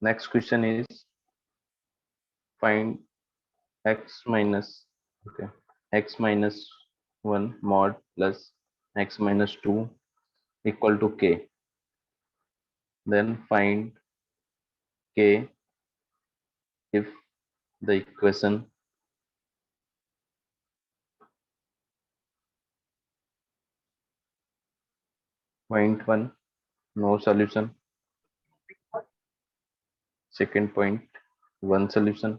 Next question is find x minus okay x minus 1 mod plus x minus 2 equal to k. Then find k if the equation point 1 no solution, second point 1 solution,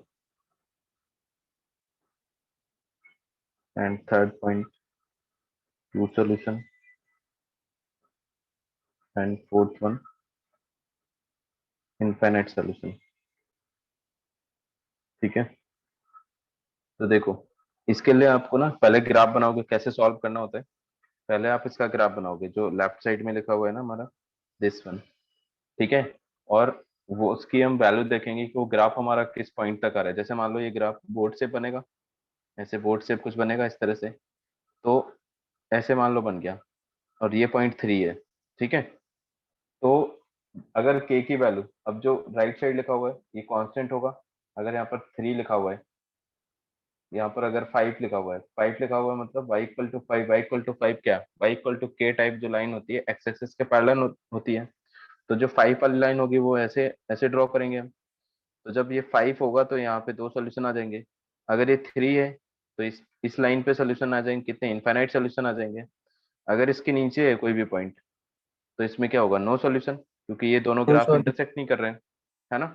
and third point 2 solution, and fourth one infinite solution. ठीक है, तो देखो इसके लिए आपको ना पहले graph बनाओगे, कैसे सॉल्व करना होता है। पहले आप इसका ग्राफ बनाओगे जो लेफ्ट साइड में लिखा हुआ है ना हमारा, दिस वन। ठीक है, और वो उसकी हम वैल्यू देखेंगे कि वो ग्राफ हमारा किस पॉइंट तक आ रहा है। जैसे मान लो ये ग्राफ बोर्ड शेप बनेगा, ऐसे बोर्ड शेप कुछ बनेगा इस तरह से, तो ऐसे मान लो बन गया, और ये पॉइंट 3 है। ठीक है, तो अगर के की वैल्यू, अब जो राइट साइड लिखा हुआ है ये कांस्टेंट होगा। अगर यहाँ पर 3 लिखा हुआ है, यहाँ पर अगर 5 लिखा हुआ है, 5 लिखा हुआ है मतलब y equal to 5, y equal to 5 क्या, y equal to k type जो लाइन होती है एक्स एक्सिस के पैरेलल होती है। तो जो 5 वाली लाइन होगी वो ऐसे ऐसे ड्रॉ करेंगे हम। तो जब ये 5 होगा तो यहाँ पे 2 सोल्यूशन आ जाएंगे। अगर ये 3 है तो इस लाइन पे सोल्यूशन आ जाएंगे, कितने, इनफाइनाइट सोल्यूशन आ जाएंगे। अगर इसके नीचे है कोई भी पॉइंट तो इसमें क्या होगा, नो सॉल्यूशन, क्योंकि ये दोनों ग्राफ इंटरसेक्ट नहीं कर रहे हैं, है ना।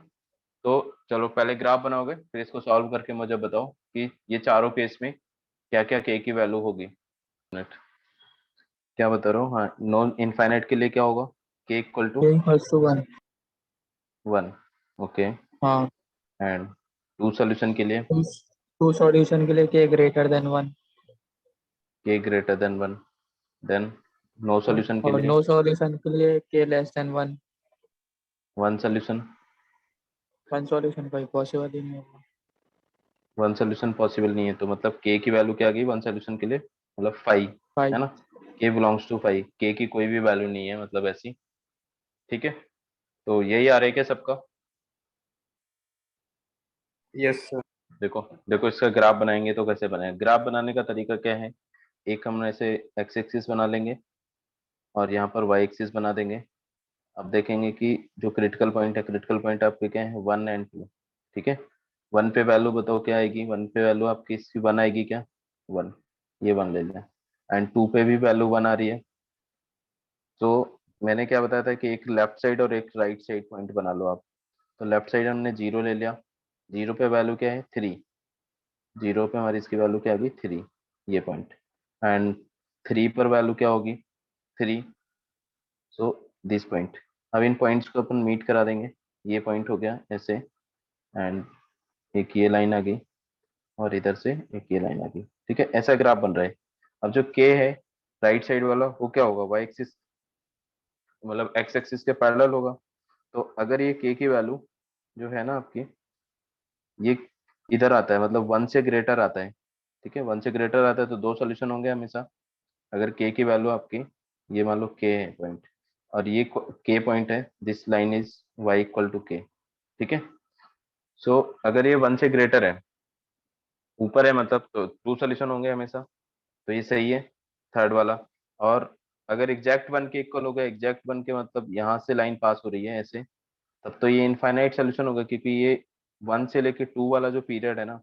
तो चलो पहले ग्राफ बनाओगे, फिर इसको सॉल्व करके मुझे बताओ कि ये चारों केस में क्या क्या के की वैल्यू होगी। Net. क्या बता रहा हूँ, हाँ, नॉन इनफाइनाइट के लिए क्या होगा, k equal to k equals to 1. 1, okay. हाँ, एंड टू सॉल्यूशन के लिए टू सॉल्यूशन के लिए k greater than 1. K greater than 1। Then no solution के और लिए नो सॉल्यूशन के लिए k less than 1. 1 solution. 1 solution कोई पॉसिबल ही नहीं होगा। 1 सॉल्यूशन पॉसिबल नहीं है, तो मतलब के की वैल्यू क्या आ गई 1 सॉल्यूशन के लिए, मतलब 5, है 5. ना। के बिलोंग्स टू 5, के की कोई भी वैल्यू नहीं है मतलब ऐसी। ठीक है, तो यही आ रहा है क्या सबका। Yes sir. देखो देखो इसका ग्राफ बनाएंगे तो कैसे बनाएंगे, ग्राफ बनाने का तरीका क्या है, एक हम ऐसे एक्स एक्सिस बना लेंगे और यहाँ पर वाई एक्सिस बना देंगे। अब देखेंगे कि जो क्रिटिकल पॉइंट है, क्रिटिकल पॉइंट आपके क्या है 1 एंड 2। ठीक है, 1 पे वैल्यू बताओ क्या आएगी, 1 पे वैल्यू आपकी इसकी 1 आएगी क्या, 1, ये 1 ले लें। एंड 2 पे भी वैल्यू 1 आ रही है। तो मैंने क्या बताया था कि एक लेफ्ट साइड और एक राइट साइड पॉइंट बना लो आप। तो लेफ्ट साइड हमने 0 ले लिया, 0 पे वैल्यू क्या है 3, 0 पे हमारी इसकी वैल्यू क्या होगी 3, ये पॉइंट। एंड 3 पर वैल्यू क्या होगी 3, सो दिस पॉइंट। अब इन पॉइंट्स को अपन मीट करा देंगे, ये पॉइंट हो गया ऐसे, एंड एक ये लाइन आ गई, और इधर से एक ये लाइन आ गई। ठीक है, ऐसा ग्राफ बन रहा है। अब जो के है राइट साइड वाला वो क्या होगा, वाई एक्सिस मतलब एक्स एक्सिस के पैरेलल होगा। तो अगर ये के की वैल्यू जो है ना आपकी, ये इधर आता है मतलब 1 से ग्रेटर आता है। ठीक है, 1 से ग्रेटर आता है तो 2 सॉल्यूशन होंगे हमेशा। अगर के की वैल्यू आपकी, ये मान लो के है पॉइंट, और ये के पॉइंट है, this line is y equal to k. ठीक है, सो अगर ये 1 से ग्रेटर है, ऊपर है मतलब, तो 2 सॉल्यूशन होंगे हमेशा। तो ये सही है थर्ड वाला। और अगर एग्जैक्ट 1 के इक्वल होगा, एग्जैक्ट 1 के मतलब यहाँ से लाइन पास हो रही है ऐसे, तब तो ये इनफाइनाइट सोल्यूशन होगा, क्योंकि ये 1 से लेके 2 वाला जो पीरियड है ना,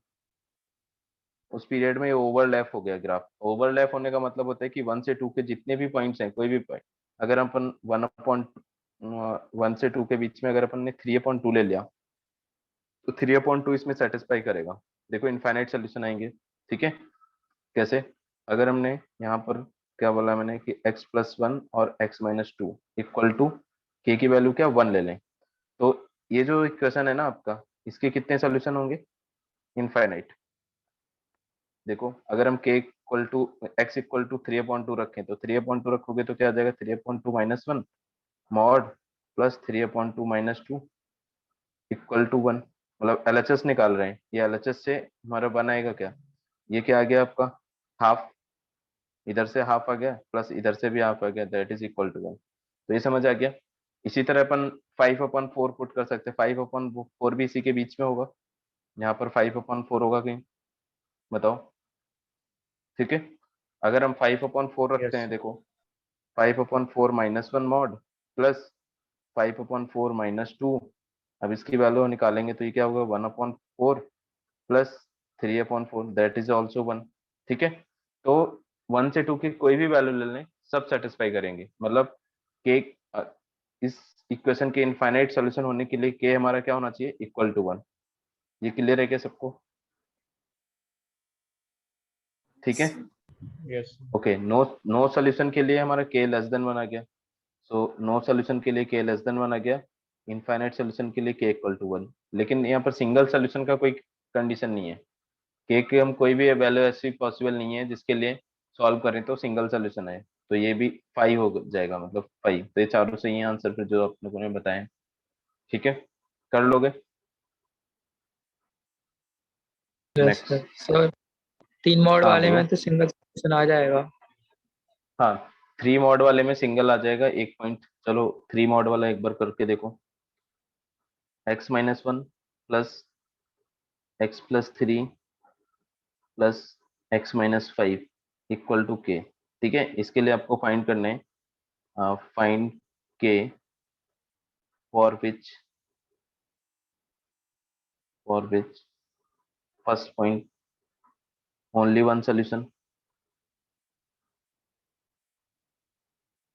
उस पीरियड में ये ओवरलैप हो गया ग्राफ। ओवरलैप होने का मतलब होता है कि 1 से 2 के जितने भी पॉइंट्स हैं, कोई भी पॉइंट, अगर अपन 1 से 2 के बीच में अगर अपन ने 3/2 ले लिया, तो 3/2 इसमें सेटिस्फाई करेगा। देखो इनफाइनाइट सोल्यूशन आएंगे। ठीक है, कैसे, अगर हमने यहाँ पर क्या बोला मैंने कि x+1 और x-2 इक्वल टू के की वैल्यू क्या 1 ले लें, तो ये जो इक्वेशन है ना आपका, इसके कितने सोल्यूशन होंगे, इनफाइनाइट। देखो अगर हम k equal to x equal to 3/2 रखें, तो 3/2 रखोगे तो क्या आ जाएगा 3/2 - 1 मॉड प्लस 3/2 - 2 इक्वल टू 1। मतलब एलएचएस निकाल रहे हैं, ये एलएचएस से हमारा 1 आएगा क्या, ये क्या आ गया आपका हाफ, इधर से हाफ आ गया प्लस इधर से भी हाफ आ गया, दैट इज इक्वल टू 1। तो ये समझ आ गया। इसी तरह अपन 5/4 पुट कर सकते हैं, 5/4 भी इसी के बीच में होगा, यहाँ पर 5/4 होगा कहीं, बताओ। ठीक है, अगर हम 5/4 रखते हैं, यस देखो 5/4 -1 मॉड प्लस 5/4 -2, अब इसकी वैल्यू निकालेंगे तो ये क्या होगा, 1/4 प्लस 3/4, दैट इज ऑल्सो 1। ठीक है, तो 1 से 2 की कोई भी वैल्यू ले लें, सब सेटिस्फाई करेंगे, मतलब के इस इक्वेशन के इनफाइनाइट सॉल्यूशन होने के लिए के हमारा क्या होना चाहिए, इक्वल टू 1। ये क्लियर है क्या सबको? ठीक है, yes okay. No no solution के लिए हमारा के लेस देन 1 आ गया, सो नो सॉल्यूशन के लिए के लेस देन 1 आ गया, इनफाइनाइट सॉल्यूशन के लिए के इक्वल टू 1। लेकिन यहाँ पर सिंगल सॉल्यूशन का कोई कंडीशन नहीं है, के की हम कोई भी वैल्यू ऐसी पॉसिबल नहीं है जिसके लिए सॉल्व करें तो सिंगल सॉल्यूशन है, तो ये भी 5 हो जाएगा, मतलब 5। तो ये चारों सही है आंसर फिर जो आप लोगों ने बताए। ठीक है, कर लोगे? Yes next. Sir. Sir 3 mod हाँ वाले बोलो। में तो सिंगल सॉल्यूशन आ जाएगा। हाँ, 3 मॉड वाले में सिंगल आ जाएगा, एक पॉइंट। चलो 3 मॉड वाला एक बार करके देखो, x-1 plus x+3 plus x-5 equal to k. ठीक है, इसके लिए आपको फाइंड करना है, फाइंड के for which first point only one solution,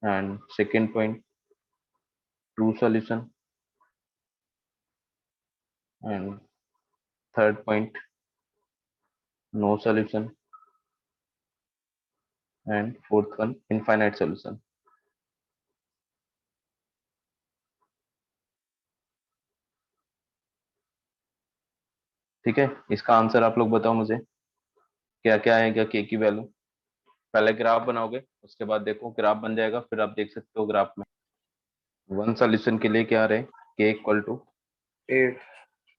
and second point two solution, and third point no solution, and fourth one infinite solution। ठीक है, इसका आंसर आप लोग बताओ मुझे, क्या क्या है, क्या के की वैल्यू। पहले ग्राफ बनाओगे, उसके बाद देखो ग्राफ बन जाएगा, फिर आप देख सकते हो ग्राफ में वन सॉल्यूशन के लिए क्या रहे, के इक्वल टू 8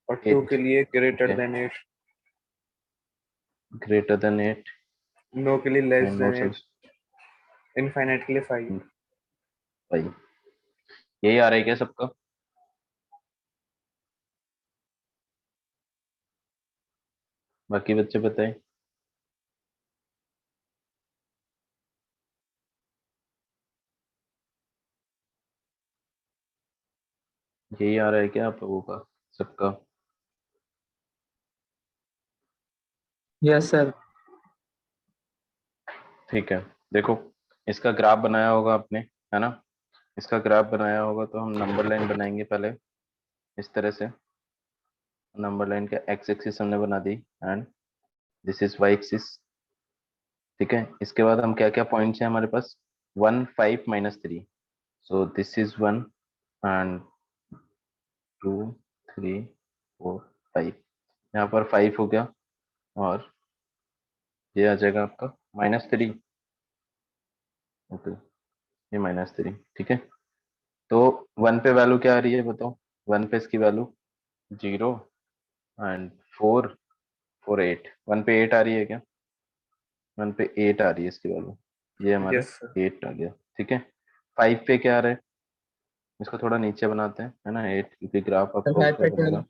और 2 8। के लिए greater okay, then 8, greater than 8 no के लिए less and no then 8, infinite के लिए 5। सॉल्यूशन। भाई यही आ रहा है क्या सबका? बाकी बच्चे बताएं। यही आ रहा है क्या आप लोगों का सबका? Yes sir. ठीक है, देखो इसका ग्राफ बनाया होगा आपने, है ना? इसका ग्राफ बनाया होगा तो हम नंबर लाइन बनाएंगे पहले, इस तरह से। नंबर लाइन का एक्स एक्सिस हमने बना दी, and this is y axis. ठीक है, इसके बाद हम क्या क्या पॉइंट्स हैं हमारे पास, 1 5 -3, सो दिस इज 1 एंड 2 3 4 5, यहाँ पर 5 हो गया, और ये आ जाएगा आपका -3। ओके, ये -3। ठीक है, तो 1 पे वैल्यू क्या आ रही है बताओ, 1 पे इसकी वैल्यू 0 एंड 4 4 8, 1 पे 8 आ रही है क्या? 1 पे 8 आ रही है इसकी वैल्यू, ये हमारे यस सर। 8 आ गया। ठीक है, 5 पे क्या आ रहा है, इसको थोड़ा नीचे बनाते हैं, है ना, 8, क्योंकि ग्राफ सर आपका 5 ऊपर पे 12 बनेगा।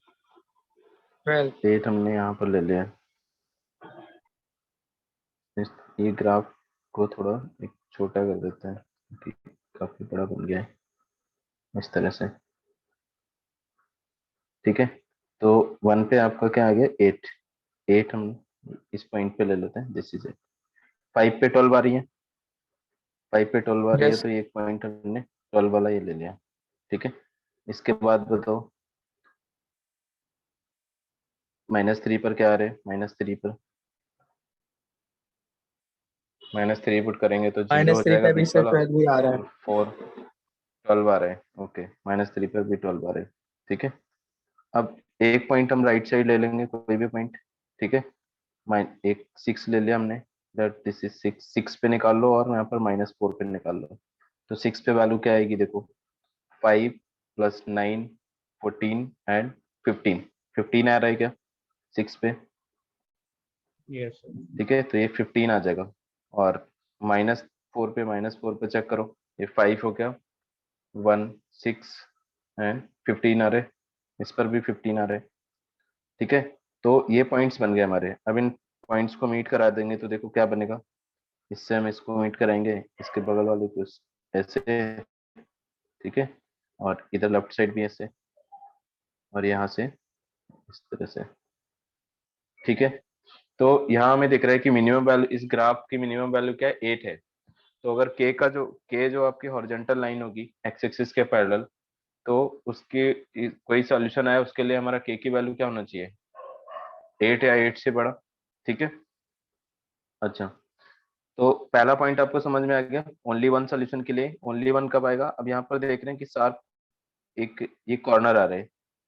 12। 8 हमने यहाँ पर ले लिया, ये ग्राफ को थोड़ा एक छोटा कर देते हैं क्योंकि काफी बड़ा बन गया है, इस तरह से। ठीक है, तो 1 पे आपका क्या आ गया, 8। 8 हम इस पॉइंट पे ले लेते हैं, दिस इज 8। 5 पे 12 आ रही है, 5 पे 12 आ रही है, यस तो ये एक पॉइंट हमने 12 वाला ये ले लिया। ठीक है, इसके बाद बताओ -3 पर क्या आ रहे हैं, -3 पर -3 पुट करेंगे तो 0 हो -3 जाएगा पे भी बीच सर वाला, 12 ही आ रहा है। और 4 12 आ रहे हैं। ओके, -3 पर भी 12 आ रहे हैं। ठीक है, अब एक पॉइंट हम राइट साइड ले लेंगे, कोई भी पॉइंट। ठीक है, एक 6 ले लिया हमने, दैट दिस इज 6। 6 पे निकाल लो और यहाँ पर -4 पे निकाल लो, तो 6 पे वैल्यू क्या आएगी देखो, 5 + 9 14 एंड 15। 15 आ रहा है क्या 6 पे? Yes sir. ठीक है, तो ये 15 आ जाएगा, और -4 पे चेक करो, ये 5 हो गया, 1 6 एंड 15 आ रहे, इस पर भी 15 आ रहे। ठीक है, तो ये पॉइंट्स बन गए हमारे। अब इन पॉइंट्स को मीट करा देंगे तो देखो क्या बनेगा। इससे हम इसको मीट कराएंगे, इसके बगल वाले को ऐसे, ठीक है, और इधर लेफ्ट साइड भी ऐसे, और यहाँ से इस तरह से। ठीक है, तो यहाँ हमें दिख रहा है कि मिनिमम वैल्यू, इस ग्राफ की मिनिमम वैल्यू क्या है, 8 है। तो अगर के जो आपकी हॉरिजॉन्टल लाइन होगी एक्स एक्सिस के पैरेलल, तो उसकी कोई सॉल्यूशन आया उसके लिए हमारा के की वैल्यू क्या होना चाहिए, 8 या 8 से बड़ा। ठीक है, अच्छा, तो पहला पॉइंट आपको समझ में आ गया। ओनली वन सोल्यूशन के लिए ओनली वन कब आएगा। अब यहाँ पर देख रहे हैं कि शार्प एक ये कॉर्नर आ रहे हैं,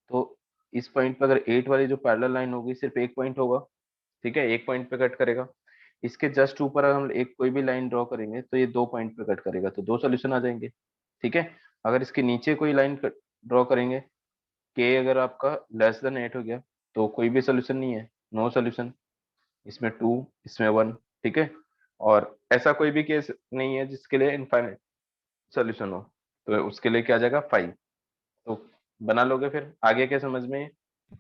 तो इस पॉइंट पे अगर 8 वाली जो पैरेलल लाइन होगी सिर्फ एक पॉइंट होगा। ठीक है, एक पॉइंट पे कट करेगा। इसके जस्ट ऊपर अगर हम एक कोई भी लाइन ड्रॉ करेंगे तो ये 2 पॉइंट पे कट करेगा, तो 2 सोल्यूशन आ जाएंगे। ठीक है, अगर इसके नीचे कोई लाइन ड्रॉ करेंगे, के अगर आपका लेस देन 8 हो गया तो कोई भी सोल्यूशन नहीं है, नो सोल्यूशन। इसमें 2, इसमें 1। ठीक है, और ऐसा कोई भी केस नहीं है जिसके लिए इनफाइनाइट सोल्यूशन हो, तो उसके लिए क्या आ जाएगा 5। तो बना लोगे फिर आगे के समझ में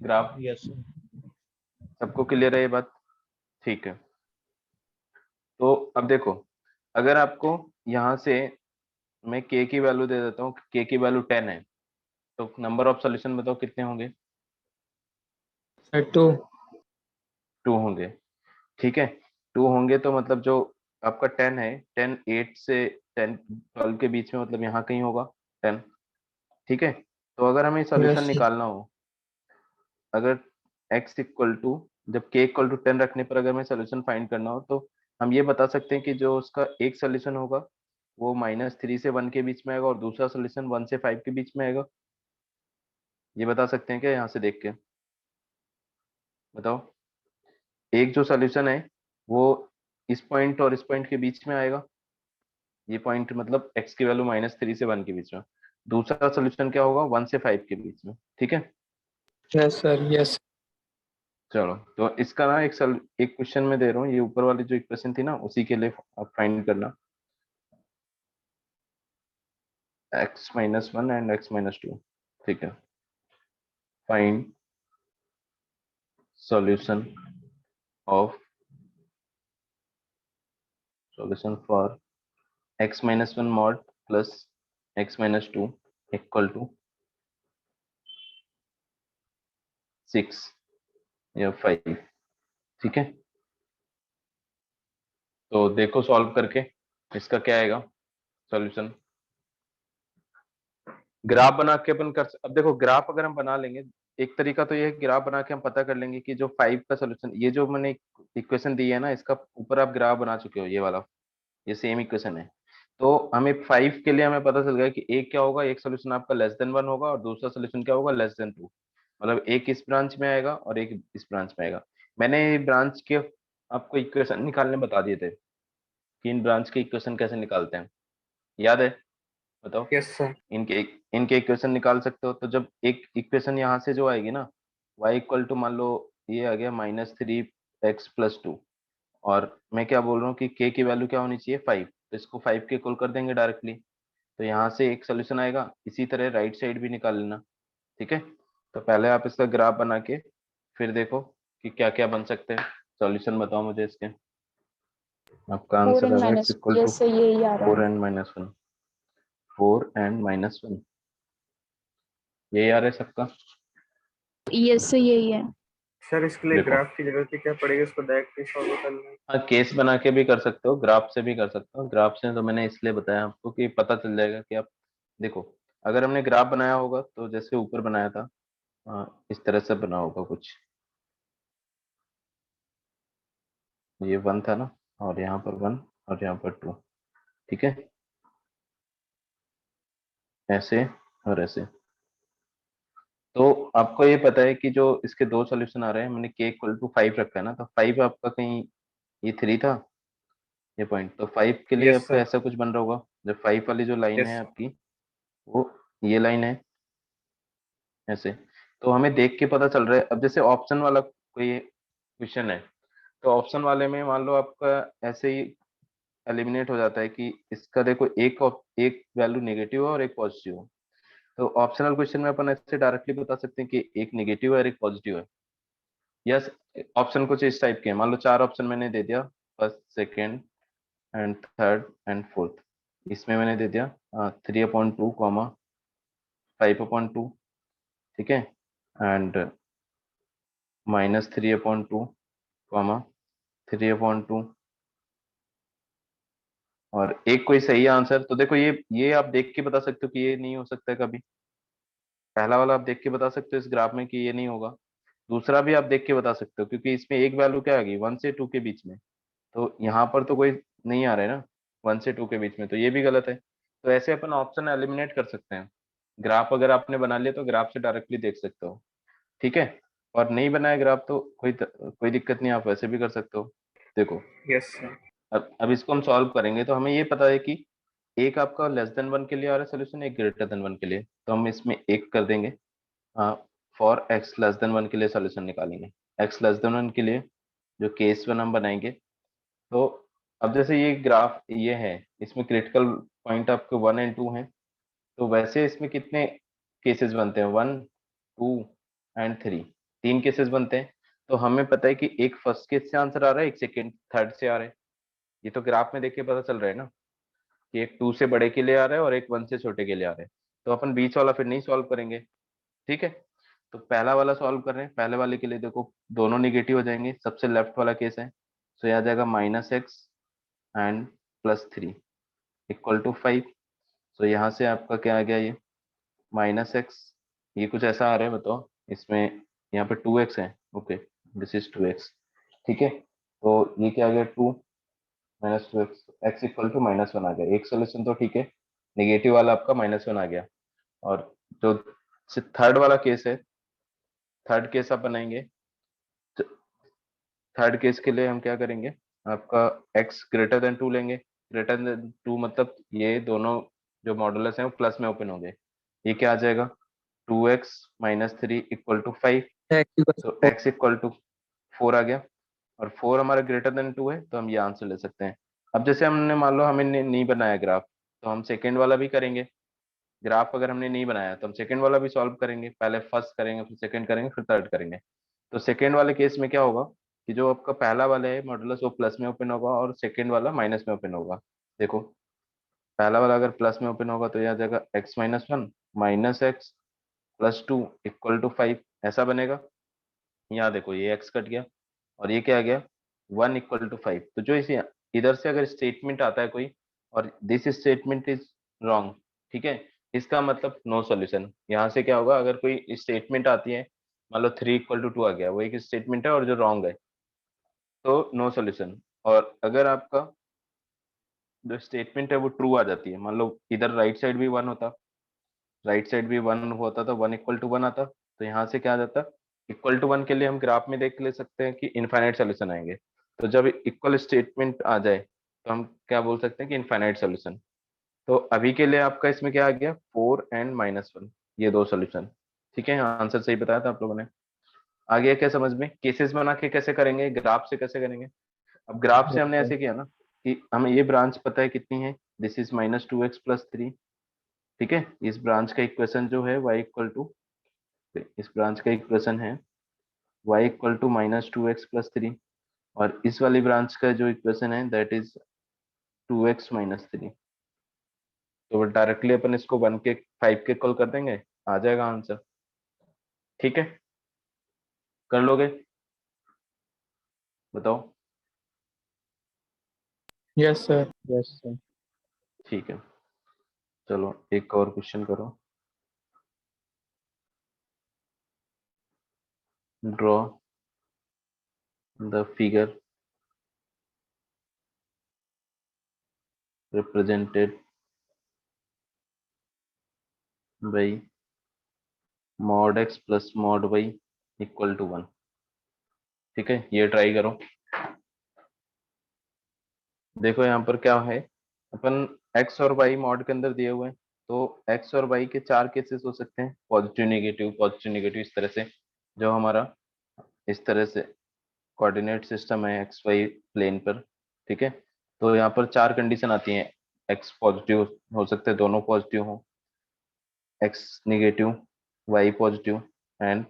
ग्राफ। Yes sir. सबको क्लियर है ये बात? ठीक है, तो अब देखो, अगर आपको यहाँ से मैं के की वैल्यू दे देता हूँ, के की वैल्यू 10 है, तो नंबर ऑफ सोल्यूशन बताओ कितने होंगे। सर 2। 2 होंगे। ठीक है, 2 होंगे तो मतलब जो आपका 10 है, 10 8 से 10 12 के बीच में, मतलब यहाँ कहीं होगा 10। ठीक है, तो अगर हमें सोल्यूशन यस निकालना हो, अगर x इक्वल टू, जब k इक्वल टू 10 रखने पर अगर हमें सोल्यूशन फाइंड करना हो, तो हम ये बता सकते हैं कि जो उसका एक सोल्यूशन होगा वो -3 से 1 के बीच में आएगा और दूसरा सोल्यूशन 1 से 5 के बीच में आएगा। ये बता सकते हैं क्या यहाँ से देख के? बताओ, एक जो सोल्यूशन है वो इस पॉइंट और इस पॉइंट के बीच में आएगा, ये पॉइंट मतलब x की वैल्यू -3 से 1 के बीच में। दूसरा सोल्यूशन क्या होगा, 1 से 5 के बीच में। ठीक है, यस सर। यस। चलो, तो इसका ना एक क्वेश्चन में दे रहा हूँ, ये ऊपर वाली जो इक्वेशन थी ना उसी के लिए आप फाइंड करना, x-1 एंड x-2। ठीक है, find solution for x-1 mod plus x-2 equal to 6 या 5। ठीक है, तो देखो सॉल्व करके इसका क्या आएगा सॉल्यूशन। ग्राफ बना के अपन कर, अब देखो ग्राफ अगर हम बना लेंगे, एक तरीका तो ये है, ग्राफ बना के हम पता कर लेंगे कि जो 5 का सोल्यूशन, ये जो मैंने इक्वेशन दी है ना, इसका ऊपर आप ग्राफ बना चुके हो, ये वाला, ये सेम इक्वेशन है। तो हमें 5 के लिए हमें पता चल गया कि एक क्या होगा, एक सोल्यूशन आपका <1 होगा और दूसरा सोल्यूशन क्या होगा, <2। मतलब एक इस ब्रांच में आएगा और एक इस ब्रांच में आएगा। मैंने ब्रांच के आपको इक्वेशन निकालने बता दिए थे कि इन ब्रांच के इक्वेशन कैसे निकालते हैं, याद है? बताओ। Yes sir. इनके इक्वेशन निकाल सकते हो। तो जब एक इक्वेशन यहाँ से जो आएगी ना, y इक्वल टू, मान लो ये आ गया -3x+2, और मैं क्या बोल रहा हूँ कि k की वैल्यू क्या होनी चाहिए, 5, तो इसको 5 के इक्वल कर देंगे डायरेक्टली। तो यहाँ से एक सोल्यूशन आएगा। इसी तरह राइट साइड भी निकाल लेना। ठीक है, तो पहले आप इसका ग्राफ बना के फिर देखो कि क्या क्या बन सकते हैं। सॉल्यूशन बताओ मुझे इसके। आपका 4 आंसर and आएगा x minus equal to yes sir यही आ रहा 4 है। and -1। 4 and -1, यही आ रहा है सबका। यस सर यही है। सर इसके लिए देखो, ग्राफ की जरूरत है क्या पड़ेगी, उसको डायरेक्टली सॉल्व करना है? हाँ, केस बना के भी कर सकते हो, ग्राफ से भी कर सकते हो। ग्राफ से तो मैंने इसलिए बताया आपको कि पता चल जाएगा कि आप देखो, अगर हमने ग्राफ बनाया होगा तो जैसे ऊपर बनाया था, इस तरह से बना होगा कुछ, ये 1 था ना, और यहाँ पर 1 और यहाँ पर 2। ठीक है, ऐसे और ऐसे। तो आपको ये पता है कि जो इसके 2 सॉल्यूशन आ रहे हैं, मैंने के इक्वल टू 5 रखा है ना, तो 5 आपका कहीं ये 3 था, ये पॉइंट, तो 5 के लिए यस आपका सर। ऐसा कुछ बन रहा होगा। जब 5 वाली जो लाइन है यस। आपकी, वो ये लाइन है ऐसे। तो हमें देख के पता चल रहा है। अब जैसे ऑप्शन वाला कोई क्वेश्चन है, तो ऑप्शन वाले में मान लो आपका ऐसे ही एलिमिनेट हो जाता है कि इसका देखो एक वैल्यू नेगेटिव हो और एक पॉजिटिव हो। तो ऑप्शनल क्वेश्चन में अपन ऐसे डायरेक्टली बता सकते हैं कि एक नेगेटिव है और एक पॉजिटिव है। यस, ऑप्शन कुछ इस टाइप के हैं। मान लो 4 ऑप्शन मैंने दे दिया, first, second and third and fourth. इसमें मैंने दे दिया 3/2, 5/2, ठीक है, एंड -3/2, 3/2, और एक कोई सही आंसर। तो देखो ये आप देख के बता सकते हो कि ये नहीं हो सकता है कभी। पहला वाला आप देख के बता सकते हो इस ग्राफ में कि ये नहीं होगा। दूसरा भी आप देख के बता सकते हो, क्योंकि इसमें एक वैल्यू क्या आ गई, 1 से 2 के बीच में। तो यहाँ पर तो कोई नहीं आ रहा है ना 1 से 2 के बीच में, तो ये भी गलत है। तो ऐसे अपन ऑप्शन एलिमिनेट कर सकते हैं। ग्राफ अगर आपने बना लिया तो ग्राफ से डायरेक्टली देख सकते हो, ठीक है। और नहीं बनाया ग्राफ तो कोई दिक्कत नहीं, आप वैसे भी कर सकते हो। देखो यस सर। अब इसको हम सॉल्व करेंगे तो हमें ये पता है कि एक आपका लेस देन 1 के लिए आ रहा है सोल्यूशन, एक ग्रेटर देन 1 के लिए। तो हम इसमें एक कर देंगे, फॉर एक्स लेस देन 1 के लिए सोल्यूशन निकालेंगे। एक्स लेस देन 1 के लिए जो केस 1 हम बनाएंगे, तो अब जैसे ये ग्राफ ये है, इसमें क्रिटिकल पॉइंट आपके 1 एंड 2 हैं। तो वैसे इसमें कितने केसेस बनते हैं, 1, 2 एंड 3, 3 केसेस बनते हैं। तो हमें पता है कि एक फर्स्ट केस से आंसर आ रहा है, एक सेकेंड थर्ड से आ रहा है। ये तो ग्राफ में देख के पता चल रहा है ना कि एक 2 से बड़े के लिए आ रहा है और एक 1 से छोटे के लिए आ रहा है। तो अपन बीच वाला फिर नहीं सॉल्व करेंगे, ठीक है। तो पहला वाला सॉल्व कर रहे हैं, पहले वाले के लिए देखो दोनों निगेटिव हो जाएंगे। सबसे लेफ्ट वाला केस है, तो यह आ जाएगा -x एंड +3 = 5। तो यहाँ से आपका क्या आ गया, ये -x, ये कुछ ऐसा आ रहा है, बताओ इसमें। यहाँ पे 2x है, ओके, दिस इज 2x, ठीक है। तो ये क्या आ गया, 2 - 2x, x = -1 आ गया। एक सोल्यूशन तो ठीक है, नेगेटिव वाला आपका -1 आ गया। और जो थर्ड वाला केस है, थर्ड केस आप बनाएंगे। थर्ड केस के लिए हम क्या करेंगे, आपका x ग्रेटर देन 2 लेंगे। ग्रेटर देन 2 मतलब ये दोनों जो मॉडुलस हैं वो प्लस में ओपन होंगे। ये क्या आ जाएगा, 2x - 3 = 5। तो x = 4 आ गया, और 4 हमारा ग्रेटर देन 2 है, तो हम ये आंसर ले सकते हैं। अब जैसे हमने मान लो हमें नहीं बनाया ग्राफ, तो हम सेकेंड वाला भी करेंगे। ग्राफ अगर हमने नहीं बनाया तो हम सेकेंड वाला भी सॉल्व करेंगे। पहले फर्स्ट करेंगे, फिर सेकेंड करेंगे, फिर थर्ड करेंगे। तो सेकेंड वाले केस में क्या होगा कि जो आपका पहला वाला है मॉडुलस, वो प्लस में ओपन होगा और सेकेंड वाला माइनस में ओपन होगा। देखो पहला वाला अगर प्लस में ओपन होगा तो यह आ जाएगा x-1 -x + 2 = 5, ऐसा बनेगा। यहाँ देखो ये x कट गया और ये क्या आ गया, 1 = 5। तो जो इसे इधर से अगर स्टेटमेंट आता है कोई और दिस स्टेटमेंट इज रॉन्ग, ठीक है, इसका मतलब नो सॉल्यूशन। यहाँ से क्या होगा, अगर कोई स्टेटमेंट आती है, मान लो 3 = 2 आ गया, वो एक स्टेटमेंट है और जो रॉन्ग है, तो नो सॉल्यूशन। और अगर आपका जो स्टेटमेंट है वो ट्रू आ जाती है, मान लो इधर राइट साइड भी 1 होता, राइट साइड भी 1 होता, तो 1 = 1 आता। तो यहाँ से क्या आ जाता, =1 के लिए हम ग्राफ में देख ले सकते हैं कि इनफाइनाइट सोल्यूशन आएंगे। तो जब इक्वल स्टेटमेंट आ जाए तो हम क्या बोल सकते हैं कि इनफाइनाइट सोल्यूशन। तो अभी के लिए आपका इसमें क्या आ गया, 4 एंड -1, ये दो सोल्यूशन, ठीक है। आंसर सही बताया था आप लोगों ने। आ गया क्या समझ में, केसेस बना के कैसे करेंगे, ग्राफ से कैसे करेंगे। अब ग्राफ से हमने ऐसे किया ना कि हमें ये ब्रांच पता है कितनी है, दिस इज -2x + 3, ठीक है। इस ब्रांच का इक्वेशन जो है y = इस ब्रांच का इक्वेशन है y = -2x + 3, और इस वाली ब्रांच का जो इक्वेशन है दैट इज 2x - 3। तो डायरेक्टली अपन इसको 1 के 5 के इक्वल कर देंगे, आ जाएगा आंसर, ठीक है। कर लोगे, बताओ। Yes sir, yes sir. ठीक है, चलो एक और क्वेश्चन करो। Draw the figure represented by mod x plus mod y = 1, ठीक है। ये ट्राई करो। देखो यहाँ पर क्या है, अपन x और y मॉड के अंदर दिए हुए हैं, तो x और y के 4 केसेस हो सकते हैं, पॉजिटिव नेगेटिव, इस तरह से। जो हमारा इस तरह से कोऑर्डिनेट सिस्टम है एक्स वाई प्लेन पर, ठीक है। तो यहाँ पर 4 कंडीशन आती हैं, एक्स पॉजिटिव हो सकते हैं, दोनों पॉजिटिव हो, x negative, y positive and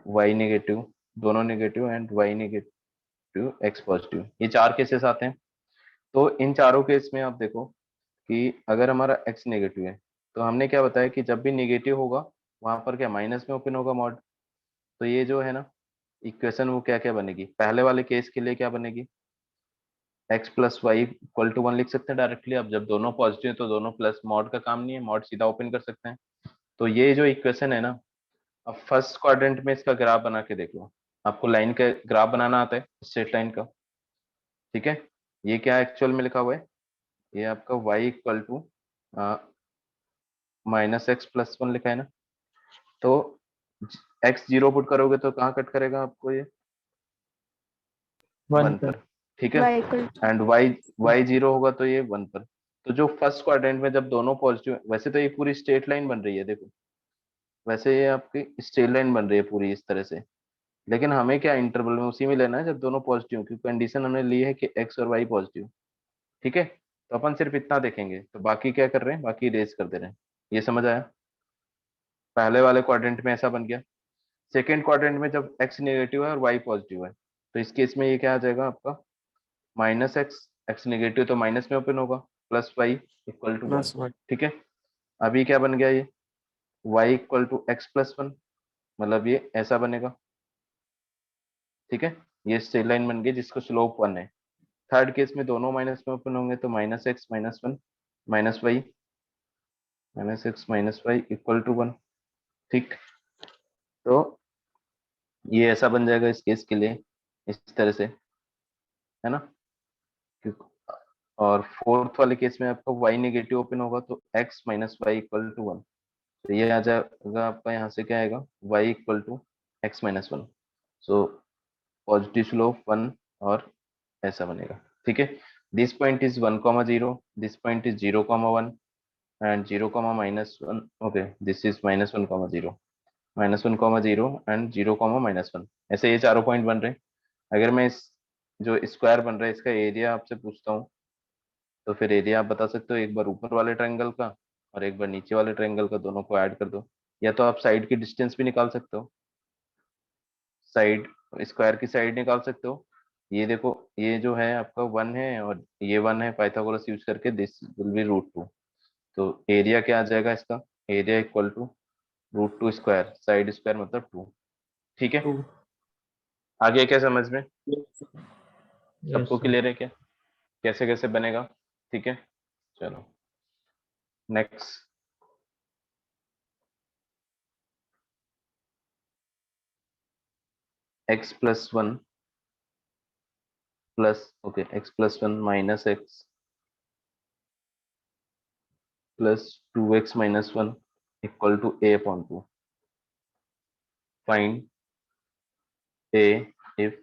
y negative, दोनों negative and y negative x positive, ये 4 केसेस आते हैं। तो इन चारों केस में आप देखो कि अगर हमारा एक्स नेगेटिव है तो हमने क्या बताया कि जब भी नेगेटिव होगा वहां पर क्या माइनस में ओपन होगा मॉड। तो ये जो है ना इक्वेशन वो क्या क्या बनेगी, पहले वाले केस के लिए क्या बनेगी, x plus y equal to 1 लिख सकते हैं डायरेक्टली। अब जब दोनों पॉजिटिव है तो दोनों प्लस, मॉड का काम नहीं है, मॉड सीधा ओपन कर सकते हैं। तो ये जो इक्वेशन है ना, अब फर्स्ट क्वाड्रेंट में इसका ग्राफ बना के देख लो। आपको लाइन का ग्राफ बनाना आता है, स्ट्रेट लाइन का, ठीक है। ये क्या एक्चुअल में लिखा हुआ है, ये आपका y equal to minus x plus 1 लिखा है ना। तो x 0 पुट करोगे तो कहाँ कट करेगा आपको, ये 1 1 पर। पर, ठीक है। y equal एंड y 0 होगा तो ये 1 पर। तो जो फर्स्ट क्वाड्रेंट में जब दोनों पॉजिटिव, वैसे तो ये पूरी स्ट्रेट लाइन बन रही है देखो, वैसे ये आपकी स्ट्रेट लाइन बन रही है पूरी इस तरह से, लेकिन हमें क्या इंटरवल में उसी में लेना है जब दोनों पॉजिटिव, क्योंकि कंडीशन हमने ली है कि x और y पॉजिटिव, ठीक है। तो अपन सिर्फ इतना देखेंगे, तो बाकी क्या कर रहे हैं, बाकी रेज कर दे रहे हैं। ये समझ आया, पहले वाले क्वाड्रेंट में ऐसा बन गया। सेकेंड क्वाड्रेंट में जब x नेगेटिव है और y पॉजिटिव है तो इस केस में ये क्या आ जाएगा आपका, माइनस एक्स, एक्स नेगेटिव तो माइनस में ओपन होगा, plus y equal to 1, plus 1। ठीक है। अभी क्या बन गया ये, y equal to x plus 1, मतलब ये ऐसा बनेगा, ठीक है। ये स्ट्रेट लाइन बन गई जिसको स्लोप 1 है। थर्ड केस में दोनों माइनस में ओपन होंगे तो minus x minus 1 minus y, minus x minus y equal to 1, ठीक। तो ये ऐसा बन जाएगा इस केस के लिए, इस तरह से, है ना। और फोर्थ वाले केस में आपका y नेगेटिव ओपन होगा तो x minus y equal to 1। तो ये आ जाएगा आपका, यहाँ से क्या आएगा, y equal to x minus 1। So positive slope 1, और ऐसा बनेगा, ठीक है। This point is 1,0, this point is 0,1 and 0,-1। Okay, this is -1,0, -1,0 and 0,-1। ऐसे ये चारों पॉइंट बन रहे हैं। अगर मैं इस जो स्क्वायर बन रहा है इसका एरिया आपसे पूछता हूँ तो फिर एरिया आप बता सकते हो, एक बार ऊपर वाले ट्रायंगल का और एक बार नीचे वाले ट्रायंगल का, दोनों को ऐड कर दो। या तो आप साइड की डिस्टेंस भी निकाल सकते हो, साइड, स्क्वायर की साइड निकाल सकते हो। ये देखो, ये जो है आपका 1 है और ये 1 है, पाइथागोरस यूज करके दिस विल बी √2। तो एरिया क्या आ जाएगा इसका, area equal to √2 square, side square मतलब 2, ठीक है। 2। आगे क्या समझ में, यस सबको सर। क्लियर है क्या, कैसे कैसे बनेगा, ठीक है। चलो next, x plus 1 plus, okay, x plus 1 minus x plus 2x minus 1 equal to a upon 2। Find a if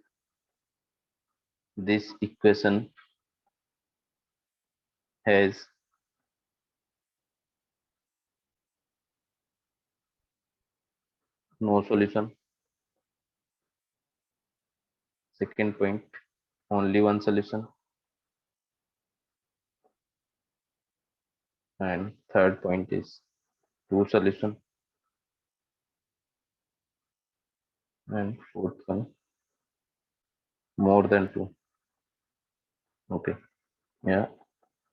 this equation has no solution. Second point, only one solution. And third point is two solution. And fourth one, more than two. Okay, yeah,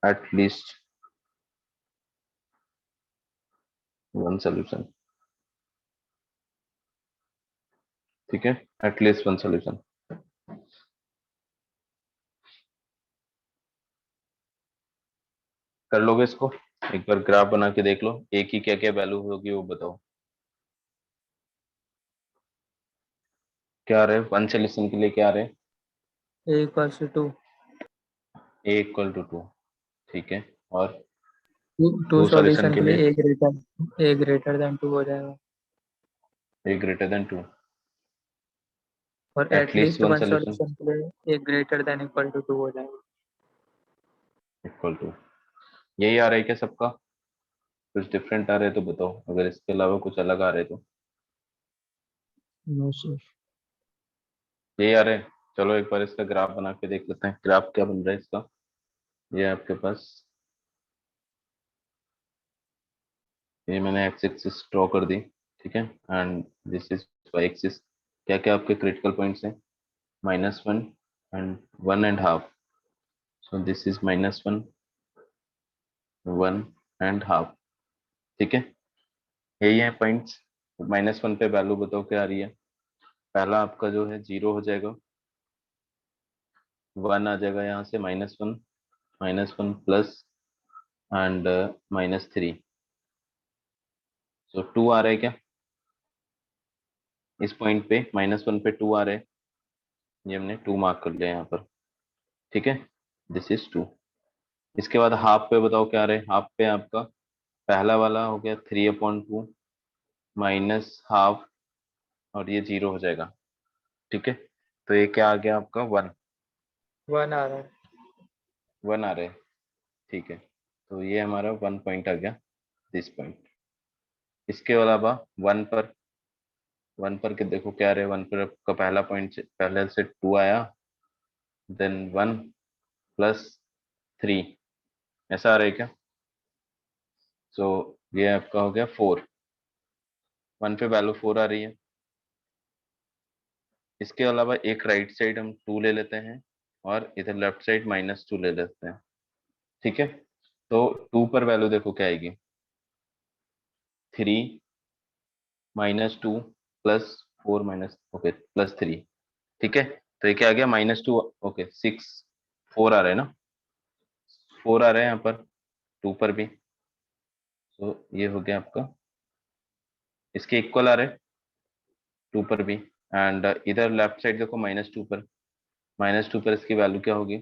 at least one solution. ठीक है, at least one solution. कर लोगे इसको, एक bar graph बना के देख लो, एक ही क्या क्या वैल्यू होगी वो बताओ। क्या आ रहे हैं वन सोल्यूशन के लिए, क्या आ रहे हैं, a equals to 2। a equal to 2, ठीक है। और टू टू सॉल्यूशन सॉल्यूशन के के लिए लिए a ग्रेटर देन 2 हो जाएगा। a ग्रेटर देन 2, और at least at least one one solution solution के लिए a greater than equal to 2 हो जाएगा। इक्वल टू, यही आ रहा है क्या सबका, कुछ डिफरेंट आ रहे हैं तो बताओ, अगर इसके अलावा कुछ अलग आ रहे तो। No sir. यही आ रहे हैं, चलो एक बार इसका ग्राफ बना के देख लेते हैं, ग्राफ क्या बन रहा है इसका। ये आपके पास ये मैंने एक्स एक्सिस ड्रॉ कर दी, ठीक है, and this is y axis. क्या क्या आपके क्रिटिकल पॉइंट्स हैं? -1 एंड 1.5। सो दिस इज -1, 1.5, ठीक है। यही है पॉइंट्स। -1 पे वैल्यू बताओ क्या आ रही है। पहला आपका जो है 0 हो जाएगा, 1 आ जाएगा यहाँ से, -1, -1 प्लस एंड -3। सो 2 आ रहा है क्या इस पॉइंट पे? -1 पे 2 आ रहे हैं, ये हमने 2 मार्क कर लिया यहाँ पर, ठीक है। This is 2। इसके बाद हाफ पे बताओ क्या आ रहा है। हाफ पे आपका पहला वाला हो गया 3/2 -12, और ये 0 हो जाएगा, ठीक है। तो ये क्या आ गया आपका? 1 1 आ रहा है। 1 आ रहा है, ठीक है। तो ये हमारा 1 पॉइंट आ गया, दिस पॉइंट। इसके अलावा 1 पर के देखो क्या रहे। 1 पर आपका पहला पॉइंट पहले से 2 आया, देन 1 प्लस 3, ऐसा आ रहा है क्या? सो ये आपका हो गया 4। 1 पे वैल्यू 4 आ रही है। इसके अलावा एक राइट साइड हम 2 ले लेते हैं, और इधर लेफ्ट साइड -2 ले लेते हैं, ठीक है। तो 2 पर वैल्यू देखो क्या आएगी, 3 -2 प्लस 4 माइनस, ओके, +3, ठीक है। तो ये क्या आ गया? -2, ओके, 6, 4 आ रहे हैं ना, 4 आ रहे हैं यहाँ पर, 2 पर भी। तो ये हो गया आपका, इसके इक्वल आ रहे हैं 2 पर भी। एंड इधर लेफ्ट साइड देखो -2 पर, -2 पर इसकी वैल्यू क्या होगी?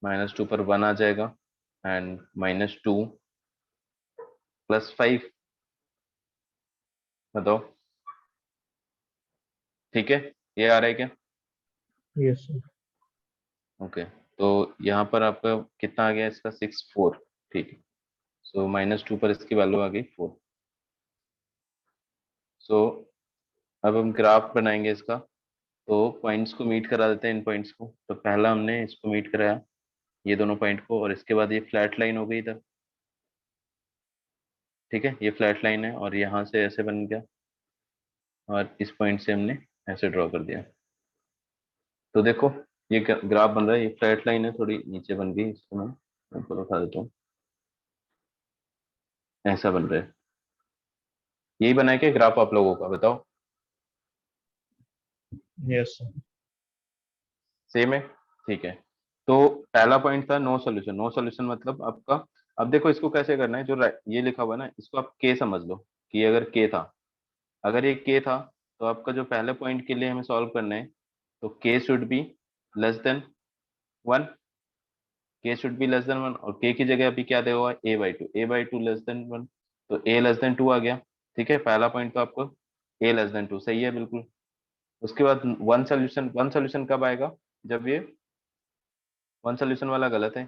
-2 पर 1 आ जाएगा, एंड -2 +5, बताओ, ठीक है। ये आ रहा है क्या? Yes sir. ओके, तो यहाँ पर आपका कितना आ गया इसका? 6, 4, ठीक है। सो -2 पर इसकी वैल्यू आ गई 4। सो अब हम ग्राफ बनाएंगे इसका। तो पॉइंट्स को मीट करा देते हैं, इन पॉइंट्स को। तो पहला हमने इसको मीट कराया, ये दोनों पॉइंट को, और इसके बाद ये फ्लैट लाइन हो गई इधर, ठीक है। ये फ्लैट लाइन है, और यहाँ से ऐसे बन गया, और इस पॉइंट से हमने ऐसे ड्रॉ कर दिया। तो देखो ये ग्राफ बन रहा है। ये फ्लैट लाइन है, थोड़ी नीचे बन गई, इसको मैं ऊपर उठा देता हूँ, ऐसा बन रहा है। यही बना है क्या ग्राफ आप लोगों का? बताओ, यस सर। सेम है, ठीक है। तो पहला पॉइंट था नो सॉल्यूशन। नो सॉल्यूशन मतलब आपका, अब देखो इसको कैसे करना है। जो ये लिखा हुआ है ना, इसको आप के समझ लो, कि अगर के था, अगर ये के था, तो आपका जो पहले पॉइंट के लिए हमें सॉल्व करना है, तो के शुड बी लेस देन 1। के शुड बी लेस देन 1, और के की जगह अभी क्या दिया हुआ है? a/2, a/2 लेस देन 1, तो a लेस देन 2 आ गया, ठीक है। पहला पॉइंट तो आपको a लेस देन 2 सही है, बिल्कुल। उसके बाद वन सोल्यूशन कब आएगा? जब ये वन सोल्यूशन वाला गलत है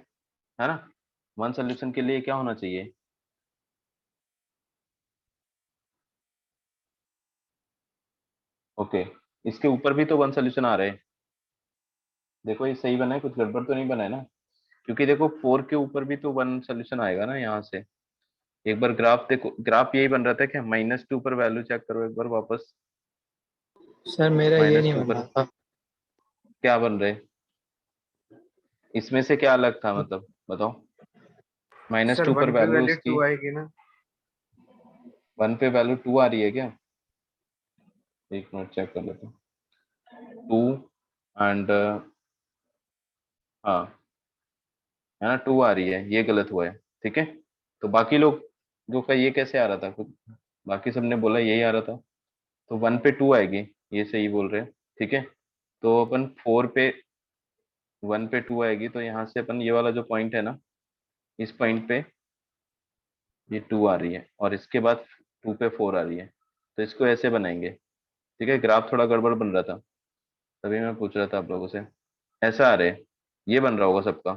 ना। वन सोल्यूशन के लिए क्या होना चाहिए? ओके, इसके ऊपर भी तो वन सोल्यूशन आ रहे हैं। देखो ये सही बना है, कुछ गड़बड़ तो नहीं बना है ना? क्योंकि देखो 4 के ऊपर भी तो वन सोल्यूशन आएगा ना यहाँ से। एक बार ग्राफ देखो, ग्राफ यही बन रहा था क्या? -2 पर वैल्यू चेक करो एक बार वापस। सर मेरा ये नहीं -2 बन पर रहा था। क्या बन रहे? इसमें से क्या अलग था, मतलब बताओ। सर -2 पर 1 पे वैल्यू वैल्यू उसकी, 2 आएगी ना। 1 पे वैल्यू 2 आ रही है क्या? एक मिनट चेक कर लेते हैं। 2 एंड, हाँ, है ना, 2 आ रही है, ये गलत हुआ है, ठीक है। तो बाकी लोग जो का ये कैसे आ रहा था? बाकी सबने बोला यही आ रहा था, तो 1 पे 2 आएगी, ये सही बोल रहे हैं, ठीक है। तो अपन 4 पे 1 पे 2 आएगी, तो यहाँ से अपन ये वाला जो पॉइंट है ना, इस पॉइंट पे ये 2 आ रही है, और इसके बाद 2 पे 4 आ रही है। तो इसको ऐसे बनाएंगे, ठीक है। ग्राफ थोड़ा गड़बड़ बन रहा था, तभी मैं पूछ रहा था आप लोगों से। ऐसा आ रहे, ये बन रहा होगा सबका,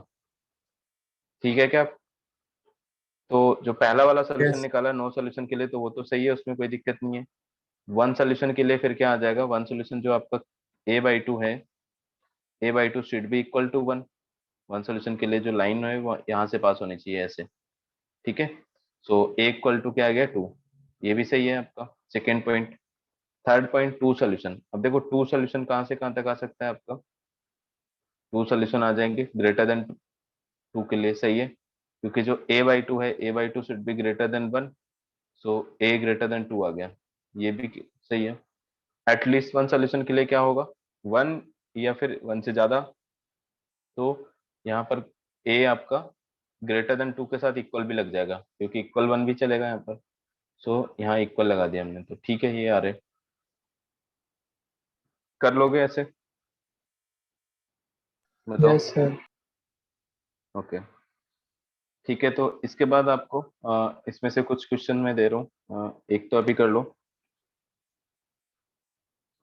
ठीक है क्या? तो जो पहला वाला सोल्यूशन यस। निकाला नो सोल्यूशन के लिए, तो वो तो सही है, उसमें कोई दिक्कत नहीं है। वन सोल्यूशन के लिए फिर क्या आ जाएगा? वन सोल्यूशन जो आपका a/2 है, a/2 should be equal to 1। One solution के लिए जो लाइन है वो यहाँ से पास होनी चाहिए, ऐसे, ठीक है। सो ए इक्वल टू क्या आ गया 2, ये भी सही है आपका second point. Third point two solution. अब देखो टू सोल्यूशन कहाँ से कहाँ तक आ सकता है आपका, टू सोल्यूशन आ जाएंगे ग्रेटर देन टू के लिए, सही है, क्योंकि जो a/2 है a/2 should be greater than 1, so a greater than 2 आ गया, ये भी सही है। एटलीस्ट वन सोल्यूशन के लिए क्या होगा, 1 या फिर 1 से ज्यादा, तो यहाँ पर a आपका ग्रेटर देन 2 के साथ इक्वल भी लग जाएगा, क्योंकि इक्वल 1 भी चलेगा यहाँ पर। सो यहाँ इक्वल लगा दिया हमने, तो ठीक है, ये आ रहे, कर लोगे ऐसे, बताओ। Yes sir. ओके ठीक है, तो इसके बाद आपको इसमें से कुछ क्वेश्चन मैं दे रहा हूँ, एक तो अभी कर लो।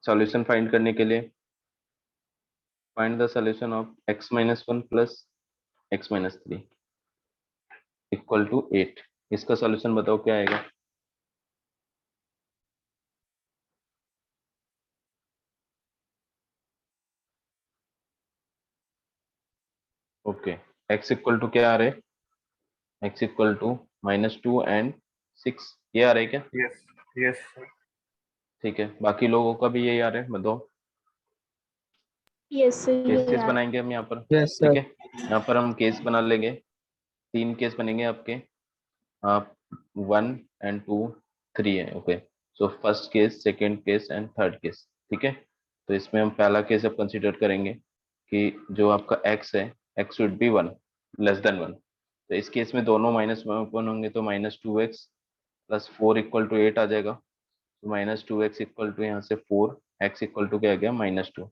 सॉल्यूशन फाइंड करने के लिए find the solution of x-1 plus x-3 equal to 8। इसका सॉल्यूशन बताओ क्या आएगा। ओके, x इक्वल टू क्या आ रहे, x इक्वल टू -2 एंड 6, ये आ रहे क्या। Yes. Yes, sir. ठीक है, बाकी लोगों का भी यही आ रहे हैं, बताओ। यस सर ये केसेस यार। बनाएंगे हम यहाँ पर, यस ठीक सर। है, यहाँ पर हम केस बना लेंगे, 3 केस बनेंगे आपके, आप 1 एंड 2 3 है। Okay, so first case, second case and third case, ठीक है। तो इसमें हम पहला केस अब कंसिडर करेंगे कि जो आपका x है, x should be 1 less than 1। तो इस केस में दोनों -1 होंगे, तो -2x प्लस 4 इक्वल टू 8 आ जाएगा। तो -2x इक्वल टू यहाँ से 4, x इक्वल टू क्या आ गया -2।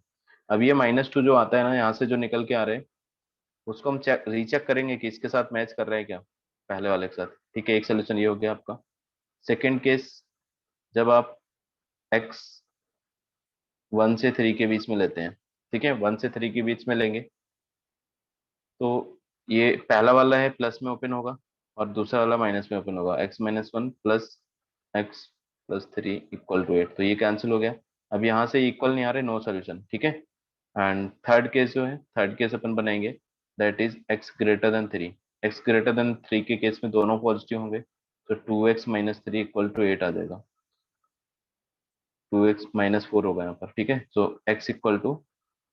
अब ये -2 जो आता है ना, यहाँ से जो निकल के आ रहे हैं, उसको हम चेक रीचेक करेंगे कि इसके साथ मैच कर रहा है क्या, पहले वाले के साथ, ठीक है। एक सोल्यूशन ये हो गया आपका। सेकेंड केस, जब आप x 1 से 3 के बीच में लेते हैं, ठीक है, 1 से 3 के बीच में लेंगे, तो ये पहला वाला है प्लस में ओपन होगा और दूसरा वाला माइनस में ओपन होगा, x-1 plus x plus 3 equal to 8, तो ये कैंसिल हो गया। अब यहाँ से इक्वल नहीं आ रहे, नो सोल्यूशन, ठीक है। एंड थर्ड केस जो है, थर्ड केस अपन बनाएंगे, that is x greater than 3। x greater than 3 के केस में दोनों पॉजिटिव होंगे, तो 2x-3 इक्वल टू 8 आ जाएगा, 2x-4 होगा यहाँ पर, ठीक है। सो x इक्वल टू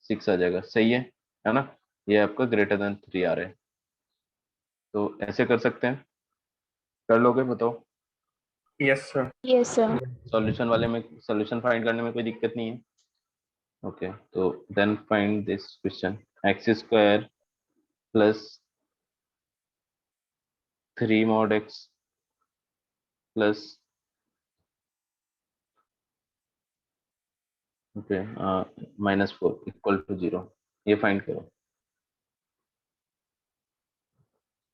6 आ जाएगा, सही है ना। ये आपका ग्रेटर देन 3 आ रहा है, तो ऐसे कर सकते हैं, कर लोगे, बताओ। Yes, sir. Yes sir. Solution वाले में, सॉल्यूशन फाइंड करने में कोई दिक्कत नहीं है। ओके, तो then find this question, x² plus 3 mod x plus, okay, -4 equal to 0, ये फाइंड करो।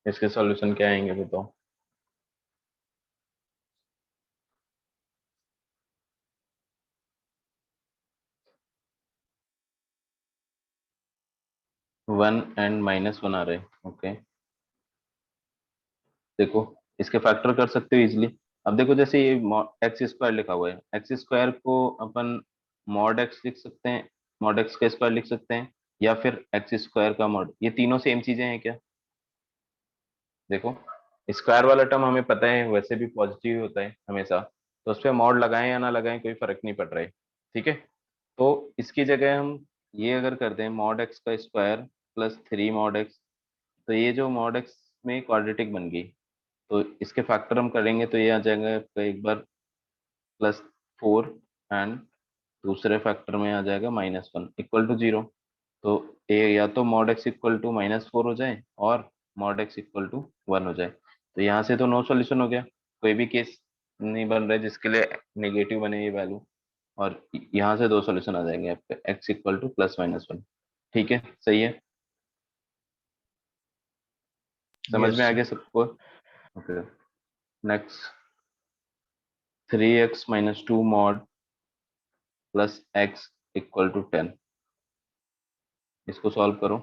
इसके सॉल्यूशन क्या आएंगे, बताओ। 1 एंड -1 आ रहे हैं, ओके। देखो, इसके फैक्टर कर सकते हो इजिली। अब देखो, जैसे ये x² लिखा हुआ है, x² को अपन मॉड x लिख सकते हैं, मॉड x का स्क्वायर लिख सकते हैं, या फिर x² का मॉड, ये तीनों सेम चीजें हैं क्या। देखो, स्क्वायर वाला टर्म हमें पता है वैसे भी पॉजिटिव होता है हमेशा, तो उस पर मॉड लगाएं या ना लगाएं कोई फर्क नहीं पड़ रहा है, ठीक है। तो इसकी जगह हम ये अगर कर दें मॉड x का स्क्वायर प्लस 3 मॉड x, तो ये जो मॉड x में क्वाड्रेटिक बन गई, तो इसके फैक्टर हम करेंगे तो ये आ जाएगा आपका एक बार +4 एंड दूसरे फैक्टर में आ जाएगा -1 इक्वल टू 0। तो ए या तो मॉड x इक्वल टू -4 हो जाए और मॉड x इक्वल टू 1 हो जाए, तो यहाँ से तो नो सॉल्यूशन हो गया, कोई भी केस नहीं बन रहा है जिसके लिए नेगेटिव बने ये वैल्यू, और यहाँ से दो सॉल्यूशन आ जाएंगे आपके, x इक्वल टू +-1, ठीक है, सही है, समझ Yes, में आ sir. गया सबको। Okay, next, 3x-2 mod plus x equal to 10, इसको सॉल्व करो।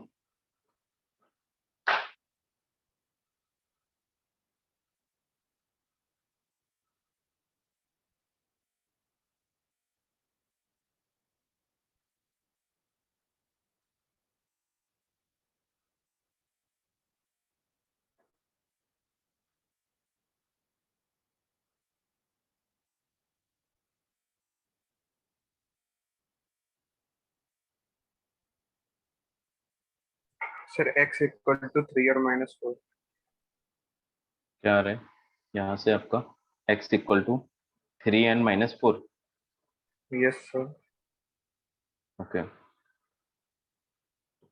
सर x इक्वल टू 3 और -4। क्या आ रहा है यहाँ से आपका x equal to 3 and -4। Yes sir. Okay,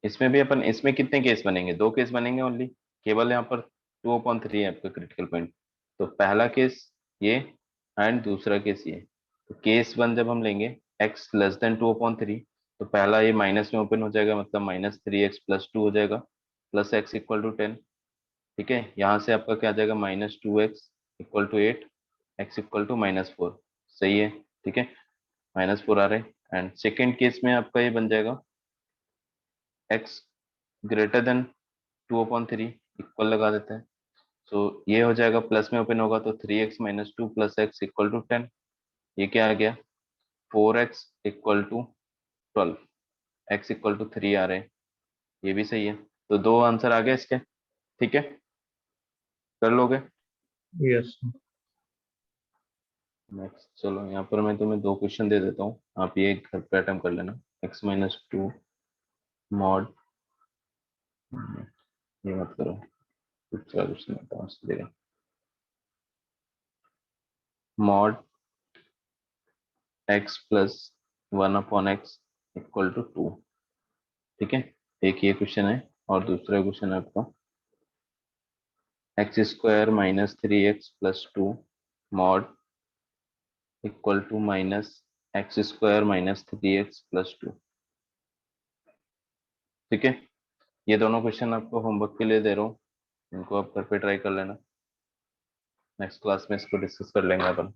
इसमें भी अपन, इसमें कितने केस बनेंगे? 2 केस बनेंगे ओनली, केवल यहाँ पर 2/3 है आपका क्रिटिकल पॉइंट। तो पहला केस ये एंड दूसरा केस ये। तो केस 1 जब हम लेंगे x लेस देन 2/3, तो पहला ये माइनस में ओपन हो जाएगा, मतलब -3x + 2 हो जाएगा, प्लस x इक्वल टू 10। ठीक है, यहाँ से आपका क्या आ जाएगा, -2x equal to 8, x equal to -4। सही है, ठीक है, -4 आ रहे हैं। एंड सेकेंड केस में आपका ये बन जाएगा x ग्रेटर देन 2/3, इक्वल लगा देते हैं। सो ये हो जाएगा, प्लस में ओपन होगा तो 3x - 2 + x इक्वल टू 10। ये क्या आ गया, 4x equal to 12, x equal to 3 आ रहे हैं, ये भी सही है। तो 2 आंसर आ गए इसके, ठीक है, कर लोगे। यस नेक्स्ट चलो, यहाँ पर मैं तुम्हें 2 क्वेश्चन दे देता हूँ, आप ये घर पे अटेम्प्ट कर लेना। x - 2 मॉड, ये मत करो, दूसरा क्वेश्चन बताओ उसकी जगह। Mod x + 1/x equal to 2। ठीक है, एक ये क्वेश्चन है, और दूसरा क्वेश्चन है आपका x² - 3x + 2 mod equal to -x² - 3x + 2। ठीक है, ये दोनों क्वेश्चन आपको होमवर्क के लिए दे रहा हूँ, इनको आप घर पे ट्राई कर लेना। नेक्स्ट क्लास में इसको डिस्कस कर लेंगे अपन।